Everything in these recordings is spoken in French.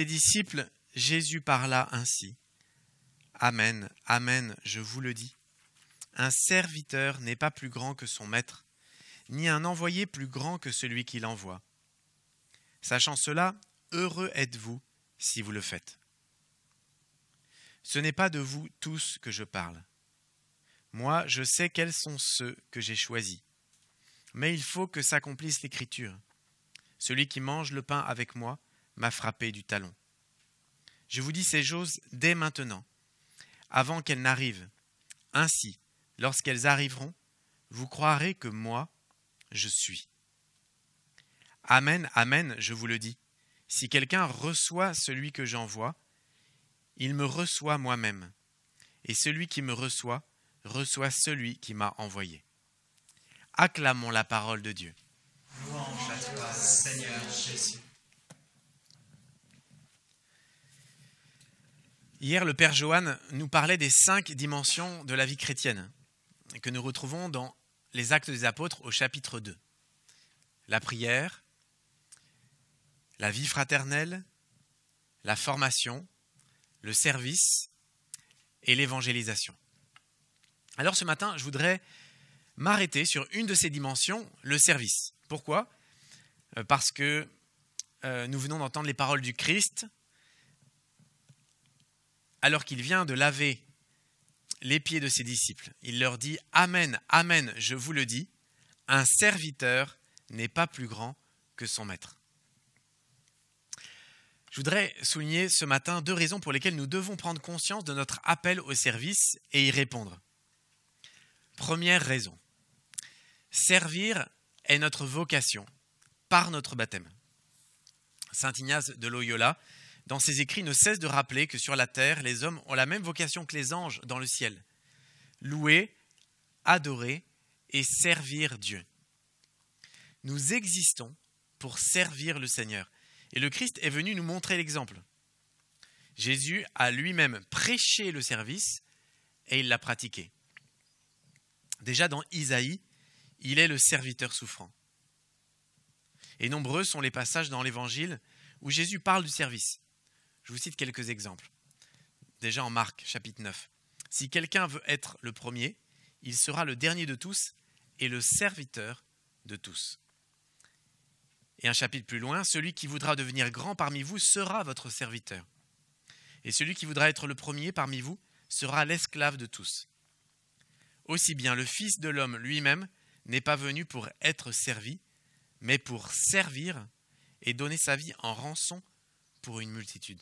Ses disciples, Jésus parla ainsi. Amen, amen, je vous le dis. Un serviteur n'est pas plus grand que son maître, ni un envoyé plus grand que celui qui l'envoie. Sachant cela, heureux êtes-vous si vous le faites. Ce n'est pas de vous tous que je parle. Moi, je sais quels sont ceux que j'ai choisis. Mais il faut que s'accomplisse l'Écriture. Celui qui mange le pain avec moi m'a frappé du talon. Je vous dis ces choses dès maintenant, avant qu'elles n'arrivent. Ainsi, lorsqu'elles arriveront, vous croirez que moi, je suis. Amen, amen, je vous le dis. Si quelqu'un reçoit celui que j'envoie, il me reçoit moi-même. Et celui qui me reçoit celui qui m'a envoyé. Acclamons la parole de Dieu. Louange à toi, Seigneur Jésus. Hier, le Père Johann nous parlait des 5 dimensions de la vie chrétienne que nous retrouvons dans les Actes des Apôtres au chapitre 2. La prière, la vie fraternelle, la formation, le service et l'évangélisation. Alors ce matin, je voudrais m'arrêter sur une de ces dimensions, le service. Pourquoi ? Parce que nous venons d'entendre les paroles du Christ alors qu'il vient de laver les pieds de ses disciples. Il leur dit « Amen, amen, je vous le dis, un serviteur n'est pas plus grand que son maître. » Je voudrais souligner ce matin 2 raisons pour lesquelles nous devons prendre conscience de notre appel au service et y répondre. Première raison, servir est notre vocation par notre baptême. Saint Ignace de Loyola, dans ses écrits, ne cesse de rappeler que sur la terre, les hommes ont la même vocation que les anges dans le ciel. Louer, adorer et servir Dieu. Nous existons pour servir le Seigneur. Et le Christ est venu nous montrer l'exemple. Jésus a lui-même prêché le service et il l'a pratiqué. Déjà dans Isaïe, il est le serviteur souffrant. Et nombreux sont les passages dans l'Évangile où Jésus parle du service. Je vous cite quelques exemples. Déjà en Marc, chapitre 9. « Si quelqu'un veut être le premier, il sera le dernier de tous et le serviteur de tous. » Et un chapitre plus loin, « Celui qui voudra devenir grand parmi vous sera votre serviteur. Et celui qui voudra être le premier parmi vous sera l'esclave de tous. Aussi bien le Fils de l'homme lui-même n'est pas venu pour être servi, mais pour servir et donner sa vie en rançon pour une multitude. »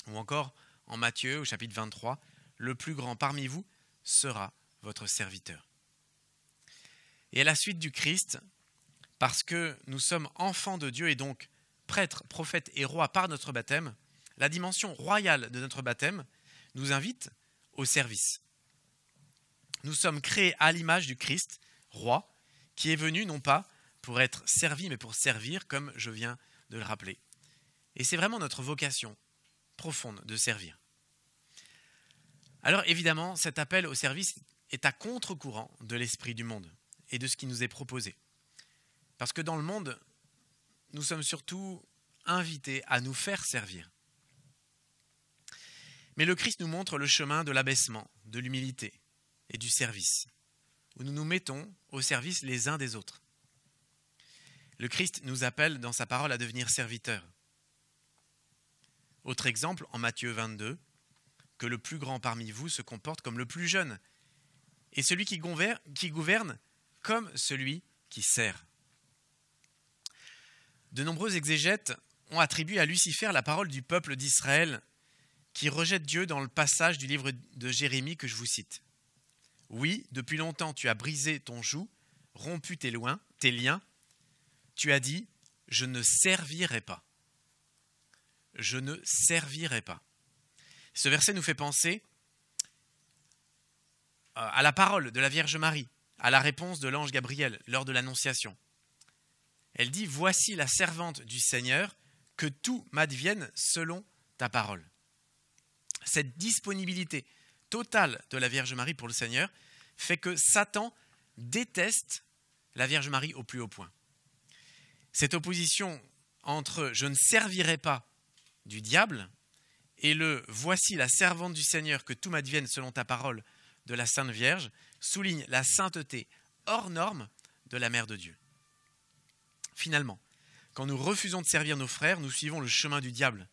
Ou encore, en Matthieu, au chapitre 23, « Le plus grand parmi vous sera votre serviteur. » Et à la suite du Christ, parce que nous sommes enfants de Dieu et donc prêtres, prophètes et rois par notre baptême, la dimension royale de notre baptême nous invite au service. Nous sommes créés à l'image du Christ, roi, qui est venu non pas pour être servi, mais pour servir, comme je viens de le rappeler. Et c'est vraiment notre vocation profonde de servir. Alors évidemment, cet appel au service est à contre-courant de l'esprit du monde et de ce qui nous est proposé. Parce que dans le monde, nous sommes surtout invités à nous faire servir. Mais le Christ nous montre le chemin de l'abaissement, de l'humilité et du service, où nous nous mettons au service les uns des autres. Le Christ nous appelle dans sa parole à devenir serviteurs. Autre exemple, en Matthieu 22, que le plus grand parmi vous se comporte comme le plus jeune, et celui qui gouverne comme celui qui sert. De nombreux exégètes ont attribué à Lucifer la parole du peuple d'Israël qui rejette Dieu dans le passage du livre de Jérémie que je vous cite. « Oui, depuis longtemps tu as brisé ton joug, rompu tes liens, tu as dit, je ne servirai pas. Je ne servirai pas. » Ce verset nous fait penser à la parole de la Vierge Marie, à la réponse de l'ange Gabriel lors de l'Annonciation. Elle dit « Voici la servante du Seigneur, que tout m'advienne selon ta parole. » Cette disponibilité totale de la Vierge Marie pour le Seigneur fait que Satan déteste la Vierge Marie au plus haut point. Cette opposition entre « je ne servirai pas » du diable et le « Voici la servante du Seigneur, que tout m'advienne selon ta parole » de la Sainte Vierge souligne la sainteté hors norme de la Mère de Dieu. Finalement, quand nous refusons de servir nos frères, nous suivons le chemin du diable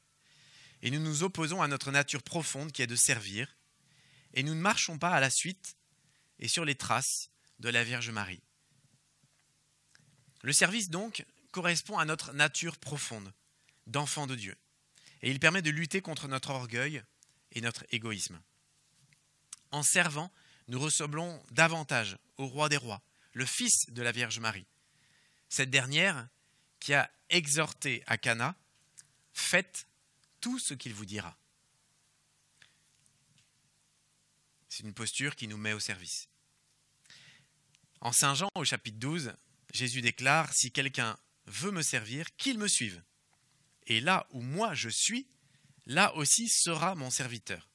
et nous nous opposons à notre nature profonde qui est de servir, et nous ne marchons pas à la suite et sur les traces de la Vierge Marie. Le service donc correspond à notre nature profonde d'enfant de Dieu, et il permet de lutter contre notre orgueil et notre égoïsme. En servant, nous ressemblons davantage au roi des rois, le fils de la Vierge Marie. Cette dernière qui a exhorté à Cana, « Faites tout ce qu'il vous dira ». C'est une posture qui nous met au service. En Saint Jean, au chapitre 12, Jésus déclare « Si quelqu'un veut me servir, qu'il me suive. Et là où moi je suis, là aussi sera mon serviteur.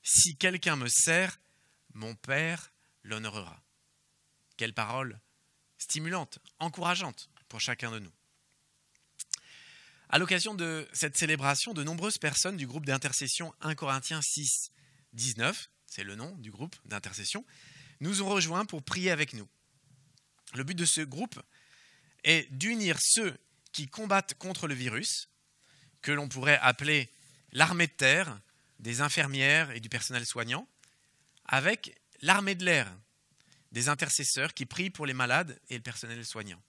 Si quelqu'un me sert, mon Père l'honorera. » Quelle parole stimulante, encourageante pour chacun de nous. À l'occasion de cette célébration, de nombreuses personnes du groupe d'intercession 1 Corinthiens 6, 19, c'est le nom du groupe d'intercession, nous ont rejoints pour prier avec nous. Le but de ce groupe est d'unir ceux qui combattent contre le virus, que l'on pourrait appeler l'armée de terre, des infirmières et du personnel soignant, avec l'armée de l'air, des intercesseurs qui prient pour les malades et le personnel soignant.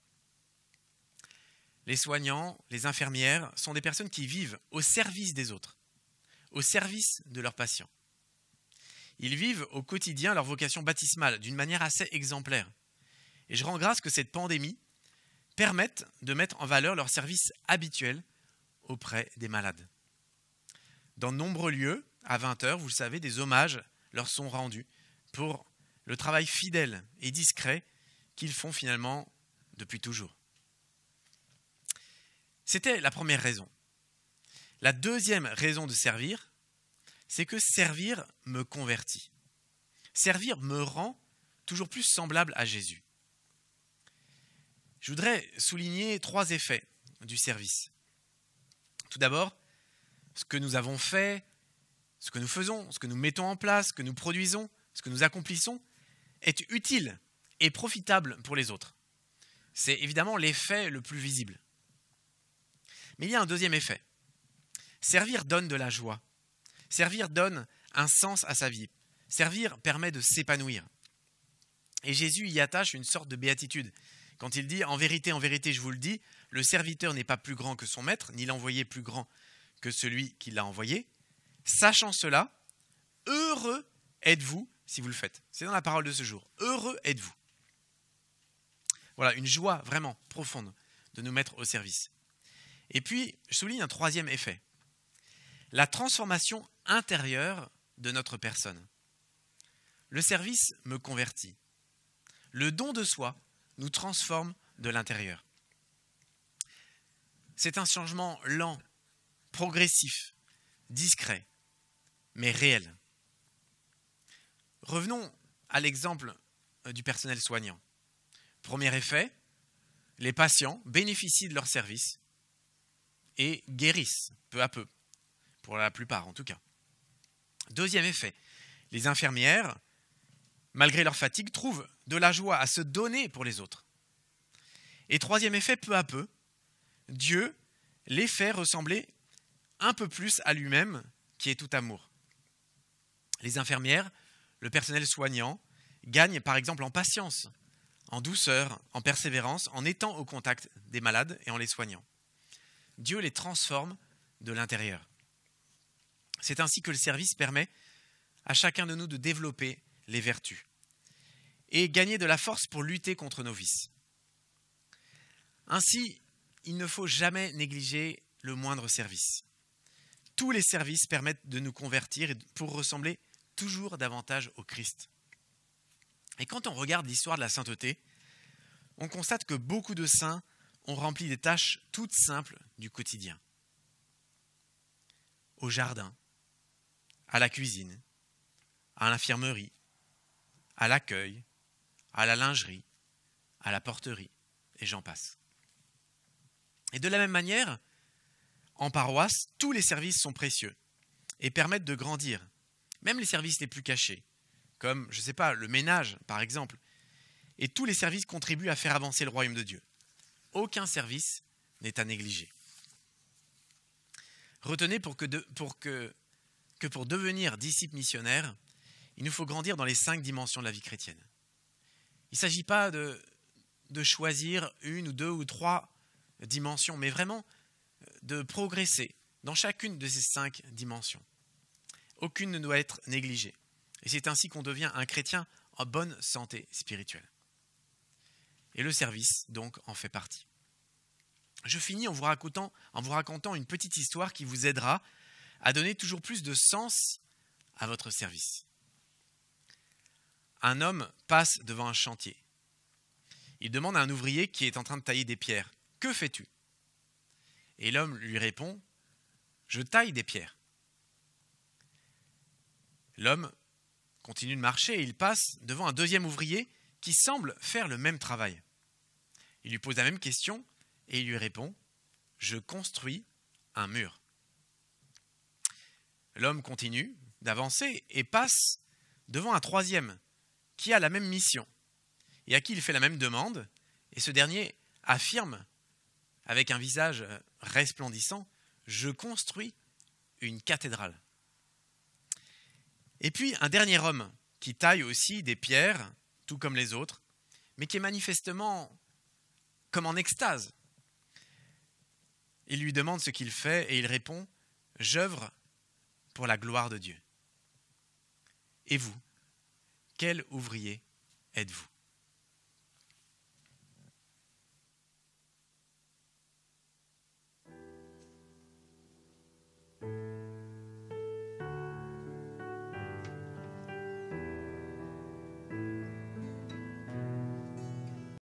Les soignants, les infirmières sont des personnes qui vivent au service des autres, au service de leurs patients. Ils vivent au quotidien leur vocation baptismale d'une manière assez exemplaire. Et je rends grâce que cette pandémie permette de mettre en valeur leur service habituel auprès des malades. Dans de nombreux lieux, à 20h, vous le savez, des hommages leur sont rendus pour le travail fidèle et discret qu'ils font finalement depuis toujours. C'était la première raison. La deuxième raison de servir, c'est que servir me convertit. Servir me rend toujours plus semblable à Jésus. Je voudrais souligner 3 effets du service. Tout d'abord, ce que nous avons fait, ce que nous faisons, ce que nous mettons en place, ce que nous produisons, ce que nous accomplissons, est utile et profitable pour les autres. C'est évidemment l'effet le plus visible. Mais il y a un deuxième effet. Servir donne de la joie. Servir donne un sens à sa vie. Servir permet de s'épanouir. Et Jésus y attache une sorte de béatitude. Quand il dit « En vérité, je vous le dis, le serviteur n'est pas plus grand que son maître, ni l'envoyé plus grand que celui qui l'a envoyé. Sachant cela, heureux êtes-vous si vous le faites. » C'est dans la parole de ce jour. Heureux êtes-vous. Voilà, une joie vraiment profonde de nous mettre au service. Et puis, je souligne un 3e effet. La transformation intérieure de notre personne. Le service me convertit. Le don de soi nous transforme de l'intérieur. C'est un changement lent, progressif, discret, mais réel. Revenons à l'exemple du personnel soignant. Premier effet, les patients bénéficient de leur service et guérissent peu à peu, pour la plupart en tout cas. Deuxième effet, les infirmières, malgré leur fatigue, trouvent de la joie à se donner pour les autres. Et troisième effet, peu à peu, Dieu les fait ressembler un peu plus à lui-même, qui est tout amour. Les infirmières, le personnel soignant, gagnent par exemple en patience, en douceur, en persévérance, en étant au contact des malades et en les soignant. Dieu les transforme de l'intérieur. C'est ainsi que le service permet à chacun de nous de développer les vertus et gagner de la force pour lutter contre nos vices. Ainsi, il ne faut jamais négliger le moindre service. Tous les services permettent de nous convertir pour ressembler toujours davantage au Christ. Et quand on regarde l'histoire de la sainteté, on constate que beaucoup de saints ont rempli des tâches toutes simples du quotidien. Au jardin, à la cuisine, à l'infirmerie, à l'accueil, à la lingerie, à la porterie, et j'en passe. Et de la même manière, En paroisse, tous les services sont précieux et permettent de grandir, même les services les plus cachés, comme, je ne sais pas, le ménage par exemple. Et tous les services contribuent à faire avancer le royaume de Dieu. Aucun service n'est à négliger. Retenez pour devenir disciple missionnaire, il nous faut grandir dans les 5 dimensions de la vie chrétienne. Il ne s'agit pas de choisir une ou 2 ou 3 dimensions, mais vraiment de progresser dans chacune de ces 5 dimensions. Aucune ne doit être négligée. Et c'est ainsi qu'on devient un chrétien en bonne santé spirituelle. Et le service, donc, en fait partie. Je finis en vous racontant une petite histoire qui vous aidera à donner toujours plus de sens à votre service. Un homme passe devant un chantier. Il demande à un ouvrier qui est en train de tailler des pierres « Que fais-tu » Et l'homme lui répond « Je taille des pierres ». L'homme continue de marcher et il passe devant un deuxième ouvrier qui semble faire le même travail. Il lui pose la même question et il lui répond « Je construis un mur ». L'homme continue d'avancer et passe devant un troisième qui a la même mission et à qui il fait la même demande, et ce dernier affirme avec un visage resplendissant « Je construis une cathédrale ». Et puis un dernier homme qui taille aussi des pierres, tout comme les autres, mais qui est manifestement comme en extase. Il lui demande ce qu'il fait et il répond « J'œuvre pour la gloire de Dieu ». Et vous, quel ouvrier êtes-vous ?